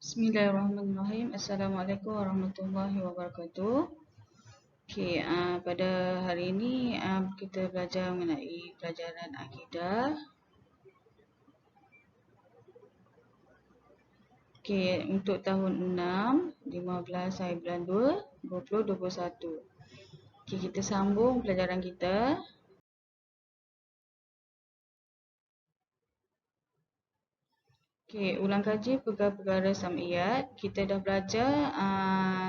Bismillahirrahmanirrahim. Assalamualaikum warahmatullahi wabarakatuh. Okey, pada hari ini kita belajar mengenai pelajaran akidah. Okey, untuk tahun 6, 15 hari bulan 2, 2021. Okey, kita sambung pelajaran kita. Okey, ulang kaji perkara-perkara sam'iyat. Kita dah belajar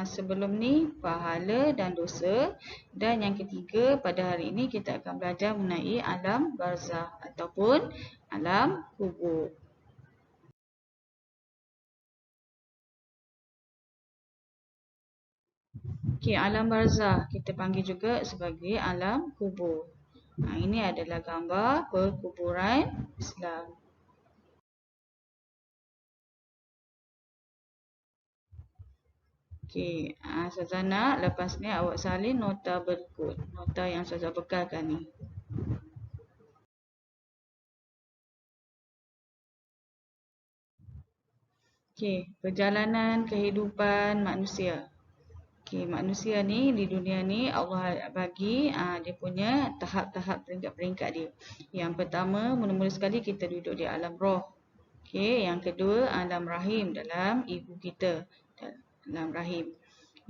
sebelum ni pahala dan dosa. Dan yang ketiga, pada hari ini kita akan belajar mengenai alam barzah ataupun alam kubur. Okey, alam barzah kita panggil juga sebagai alam kubur. Ini adalah gambar perkuburan Islam. Okey, Ustazah nak lepas ni awak salin nota berikut. Nota yang Ustazah bekalkan ni. Okey, perjalanan kehidupan manusia. Okey, manusia ni di dunia ni Allah bagi dia punya tahap-tahap peringkat-peringkat dia. Yang pertama, mula-mula sekali kita duduk di alam roh. Okey, yang kedua alam rahim dalam ibu kita, dalam rahim.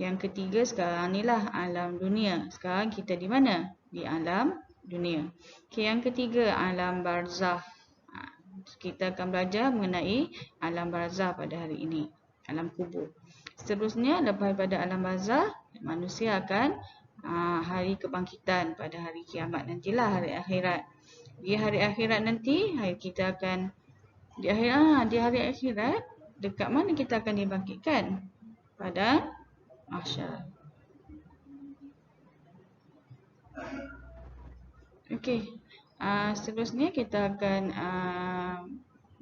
Yang ketiga sekarang ni lah alam dunia. Sekarang kita di mana? Di alam dunia. Okey, yang ketiga alam barzah. Kita akan belajar mengenai alam barzah pada hari ini, alam kubur. Seterusnya, lepas pada alam barzah, manusia akan hari kebangkitan pada hari kiamat nantilah, hari akhirat. Di hari akhirat nanti, kita akan di hari akhirat, dekat mana kita akan dibangkitkan? Pada mahsyar. Okey. Seterusnya kita akan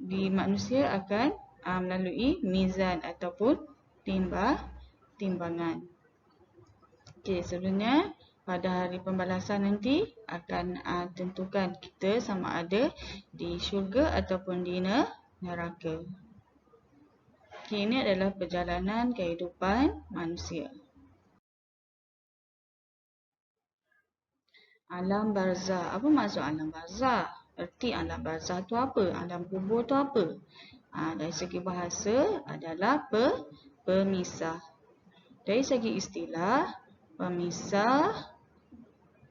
di manusia akan melalui mizan ataupun timbangan. Okey, sebenarnya pada hari pembalasan nanti akan tentukan kita sama ada di syurga ataupun di neraka. Okey, ini adalah perjalanan kehidupan manusia. Alam barzah. Apa maksud alam barzah? Erti alam barzah tu apa? Alam kubur tu apa? Dari segi bahasa adalah pemisah. Dari segi istilah, pemisah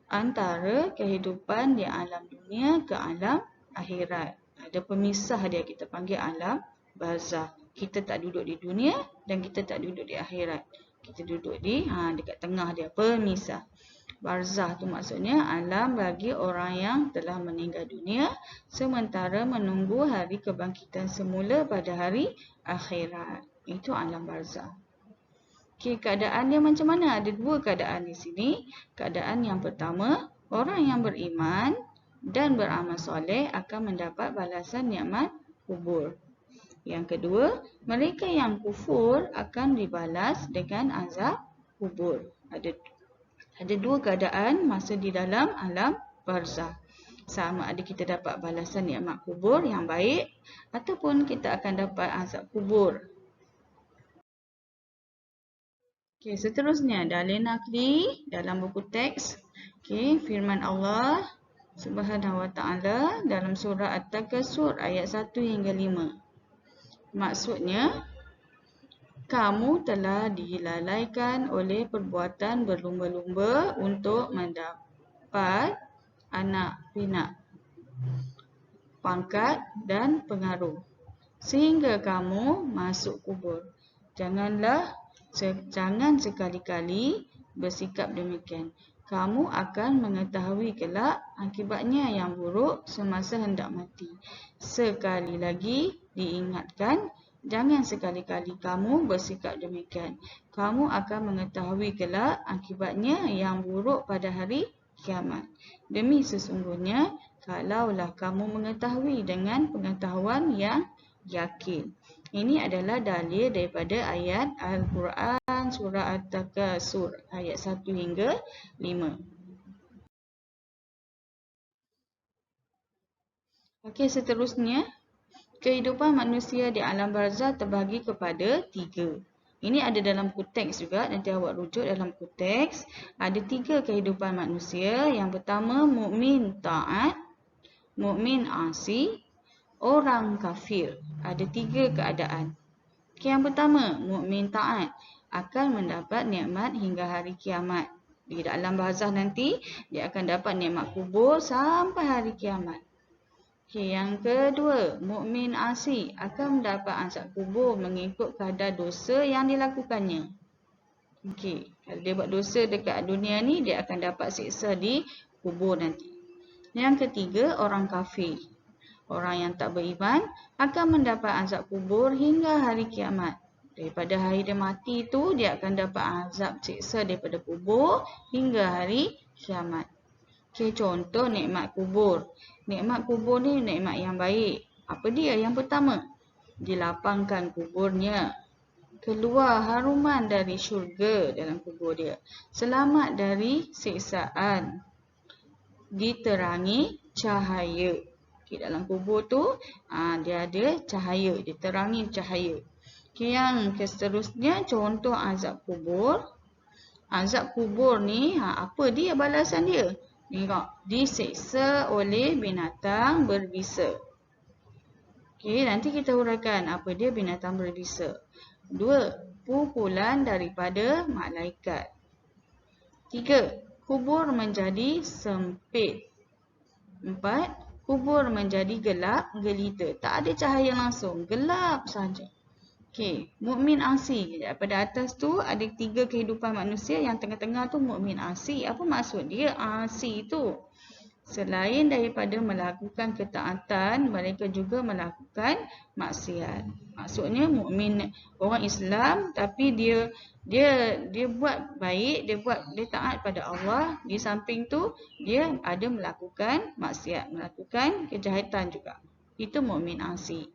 antara kehidupan di alam dunia ke alam akhirat. Ada pemisah dia, kita panggil alam barzah. Kita tak duduk di dunia dan kita tak duduk di akhirat. Kita duduk di dekat tengah dia, pemisah. Barzah tu maksudnya alam bagi orang yang telah meninggal dunia sementara menunggu hari kebangkitan semula pada hari akhirat. Itu alam barzah. Okey, keadaan dia macam mana? Ada dua keadaan di sini. Keadaan yang pertama, orang yang beriman dan beramal soleh akan mendapat balasan nikmat kubur. Yang kedua, mereka yang kufur akan dibalas dengan azab kubur. Ada dua keadaan masa di dalam alam barzah. Sama ada kita dapat balasan nikmat kubur yang baik ataupun kita akan dapat azab kubur. Okey, seterusnya dalil nakli dalam buku teks. Okey, firman Allah Subhanahu wa taala dalam surah At-Takasur ayat 1 hingga 5. Maksudnya, kamu telah dilalaikan oleh perbuatan berlumba-lumba untuk mendapat anak pinak, pangkat dan pengaruh, sehingga kamu masuk kubur. Jangan sekali-kali bersikap demikian. Kamu akan mengetahui kelak akibatnya yang buruk semasa hendak mati. Sekali lagi diingatkan, jangan sekali-kali kamu bersikap demikian. Kamu akan mengetahui kelak akibatnya yang buruk pada hari kiamat. Demi sesungguhnya, kalaulah kamu mengetahui dengan pengetahuan yang yakin. Ini adalah dalil daripada ayat Al-Quran surah At-Takasur ayat 1 hingga 5. Okey, seterusnya Kehidupan manusia di alam barzah terbagi kepada 3. Ini ada dalam buku teks juga, nanti awak rujuk dalam buku teks. Ada 3 kehidupan manusia. Yang pertama, mukmin taat, mukmin asi, orang kafir. Ada 3 keadaan. Yang pertama, mukmin taat akan mendapat nikmat hingga hari kiamat. Di dalam barzah nanti, dia akan dapat nikmat kubur sampai hari kiamat. Yang kedua, mukmin asi akan mendapat azab kubur mengikut kadar dosa yang dilakukannya. Kalau dia buat dosa dekat dunia ni, dia akan dapat siksa di kubur nanti. Yang ketiga, orang kafir. Orang yang tak beriman akan mendapat azab kubur hingga hari kiamat. Daripada hari dia mati tu, dia akan dapat azab siksa daripada kubur hingga hari kiamat. Contoh nikmat kubur. Nikmat kubur ni nikmat yang baik. Apa dia? Yang pertama, dilapangkan kuburnya. Keluar haruman dari syurga dalam kubur dia. Selamat dari siksaan. Diterangi cahaya. Dalam kubur tu, dia ada cahaya. Diterangi cahaya. Yang seterusnya, contoh azab kubur. Azab kubur ni, apa dia balasan dia? Tengok, disiksa oleh binatang berbisa. Nanti kita huraikan apa dia binatang berbisa. 2. Pukulan daripada malaikat. 3. Kubur menjadi sempit. 4. Kubur menjadi gelap gelita. Tak ada cahaya langsung, gelap saja. Mukmin asi. Daripada atas tu ada 3 kehidupan manusia, yang tengah-tengah tu mukmin asi. Apa maksud dia asi tu? Selain daripada melakukan ketaatan, mereka juga melakukan maksiat. Maksudnya mukmin orang Islam, tapi dia buat baik, dia taat pada Allah. Di samping tu dia ada melakukan maksiat, melakukan kejahatan juga. Itu mukmin asi.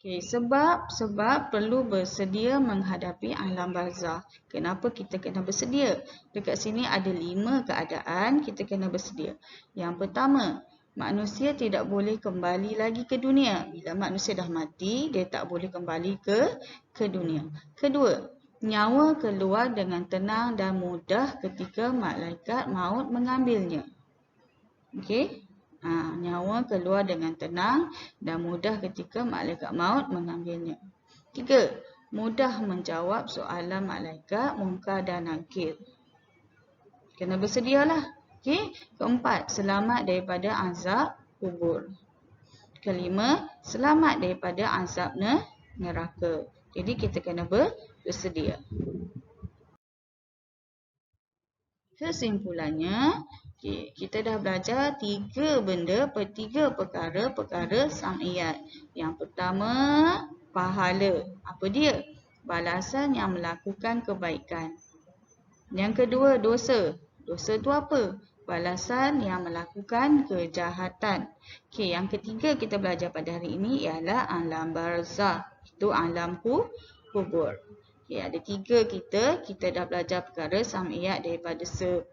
Sebab perlu bersedia menghadapi alam barzah. Kenapa kita kena bersedia? Dekat sini ada 5 keadaan kita kena bersedia. Yang pertama, manusia tidak boleh kembali lagi ke dunia. Bila manusia dah mati, dia tak boleh kembali ke dunia. Kedua, nyawa keluar dengan tenang dan mudah ketika malaikat maut mengambilnya. Nyawa keluar dengan tenang dan mudah ketika malaikat maut mengambilnya. 3. Mudah menjawab soalan malaikat Munkar dan Nakir. Kena bersedialah. Keempat, selamat daripada azab kubur. Kelima, selamat daripada azab neraka. Jadi kita kena bersedia. Kesimpulannya, kita dah belajar 3 perkara sam'iyat. Yang pertama, pahala. Apa dia? Balasan yang melakukan kebaikan. Yang kedua, dosa. Dosa tu apa? Balasan yang melakukan kejahatan. Yang ketiga kita belajar pada hari ini ialah alam barzah. Itu alam kubur. Ada 3 kita dah belajar perkara sam'iyat daripada 10.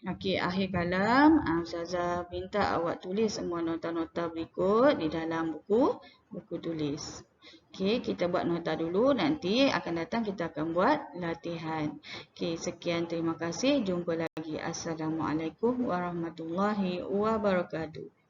Akhir kalam, Ustazah minta awak tulis semua nota-nota berikut di dalam buku tulis. Kita buat nota dulu, nanti akan datang kita akan buat latihan. Sekian, terima kasih. Jumpa lagi. Assalamualaikum warahmatullahi wabarakatuh.